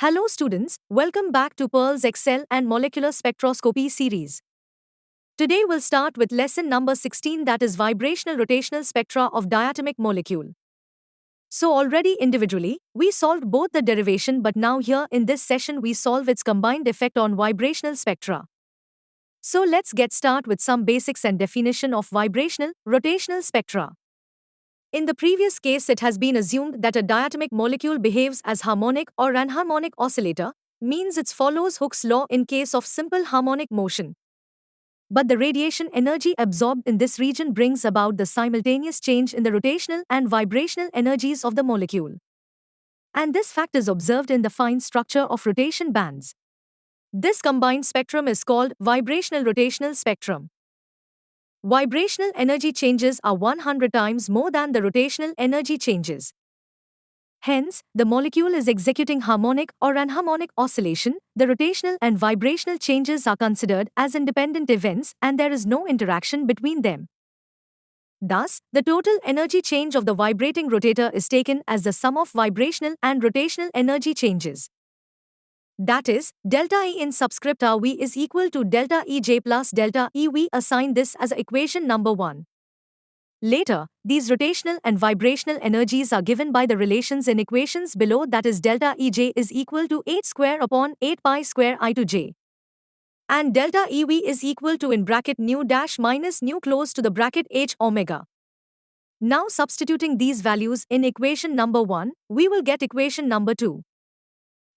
Hello students, welcome back to Pearl's Excel and Molecular Spectroscopy series. Today we'll start with lesson number 16, that is vibrational rotational spectra of diatomic molecule. So already individually, we solved both the derivation, but now here in this session we solve its combined effect on vibrational spectra. So let's get started with some basics and definition of vibrational rotational spectra. In the previous case, it has been assumed that a diatomic molecule behaves as harmonic or anharmonic oscillator, means it follows Hooke's law in case of simple harmonic motion. But the radiation energy absorbed in this region brings about the simultaneous change in the rotational and vibrational energies of the molecule. And this fact is observed in the fine structure of rotation bands. This combined spectrum is called vibrational rotational spectrum. Vibrational energy changes are 100 times more than the rotational energy changes. Hence, the molecule is executing harmonic or anharmonic oscillation. The rotational and vibrational changes are considered as independent events and there is no interaction between them. Thus, the total energy change of the vibrating rotator is taken as the sum of vibrational and rotational energy changes. That is, delta E in subscript RV is equal to delta EJ plus delta E. We assign this as equation number 1. Later, these rotational and vibrational energies are given by the relations in equations below, that is delta Ej is equal to 8 square upon 8 pi square I to j. And delta EV is equal to in bracket nu dash minus nu close to the bracket h omega. Now substituting these values in equation number 1, we will get equation number 2.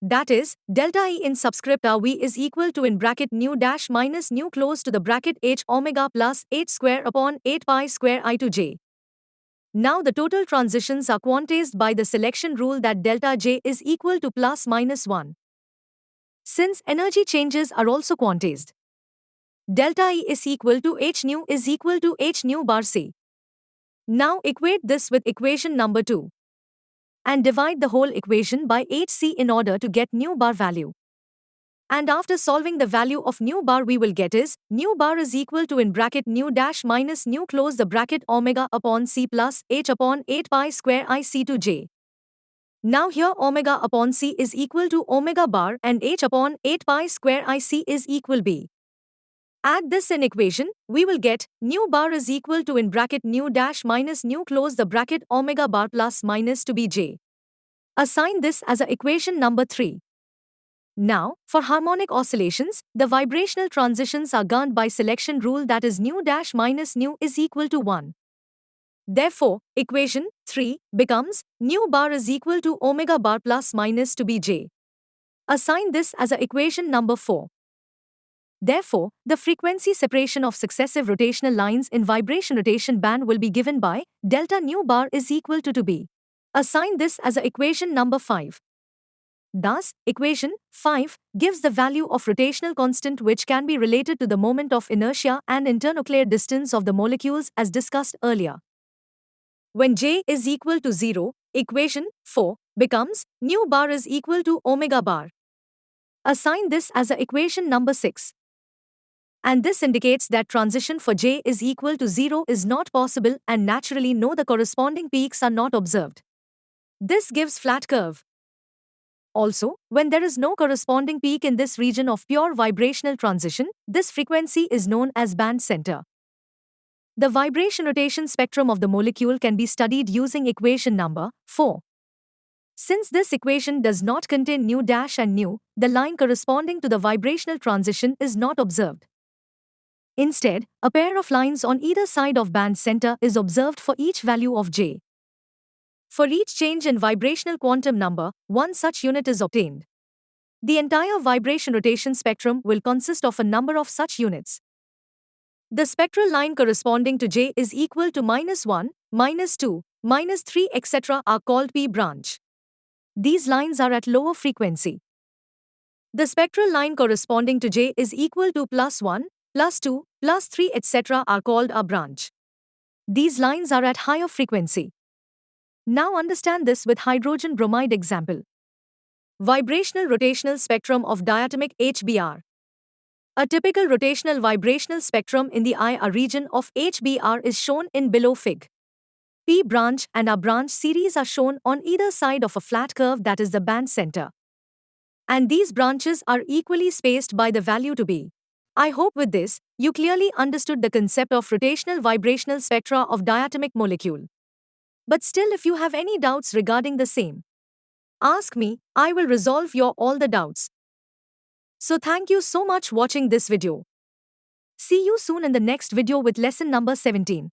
That is, delta E in subscript RV is equal to in bracket nu dash minus nu close to the bracket h omega plus 8 square upon 8 pi square I to j. Now the total transitions are quantized by the selection rule that delta J is equal to plus minus 1. Since energy changes are also quantized, delta E is equal to h nu is equal to h nu bar c. Now equate this with equation number 2 and divide the whole equation by hc in order to get nu bar value. And after solving the value of nu bar, we will get is nu bar is equal to in bracket nu dash minus nu close the bracket omega upon c plus h upon 8 pi square I c to j. Now here omega upon c is equal to omega bar and h upon 8 pi square I c is equal b. Add this in equation, we will get nu bar is equal to in bracket nu dash minus nu close the bracket omega bar plus minus to be j. Assign this as a equation number 3. Now, for harmonic oscillations, the vibrational transitions are governed by selection rule, that is nu dash minus nu is equal to 1. Therefore, equation 3 becomes nu bar is equal to omega bar plus minus to be j. Assign this as a equation number 4. Therefore, the frequency separation of successive rotational lines in vibration rotation band will be given by delta nu bar is equal to b. Assign this as a equation number 5. Thus, equation 5 gives the value of rotational constant which can be related to the moment of inertia and internuclear distance of the molecules as discussed earlier. When J is equal to 0, equation 4 becomes nu bar is equal to omega bar. Assign this as a equation number 6. And this indicates that transition for J is equal to 0 is not possible and naturally no, the corresponding peaks are not observed. This gives flat curve. Also, when there is no corresponding peak in this region of pure vibrational transition, this frequency is known as band center. The vibration rotation spectrum of the molecule can be studied using equation number 4. Since this equation does not contain nu dash and nu, the line corresponding to the vibrational transition is not observed. Instead, a pair of lines on either side of band center is observed for each value of J. For each change in vibrational quantum number, one such unit is obtained. The entire vibration rotation spectrum will consist of a number of such units. The spectral line corresponding to J is equal to -1, -2, -3 etc. are called P branch. These lines are at lower frequency. The spectral line corresponding to J is equal to +1, +2, +3 etc. are called R branch. These lines are at higher frequency. Now understand this with hydrogen bromide example. Vibrational rotational spectrum of diatomic HBr. A typical rotational vibrational spectrum in the IR region of HBr is shown in below fig. P branch and R branch series are shown on either side of a flat curve, that is the band center. and these branches are equally spaced by the value to be. I hope with this, you clearly understood the concept of rotational vibrational spectra of diatomic molecule. But still, if you have any doubts regarding the same, ask me, I will resolve your all the doubts. So thank you so much watching this video. See you soon in the next video with lesson number 17.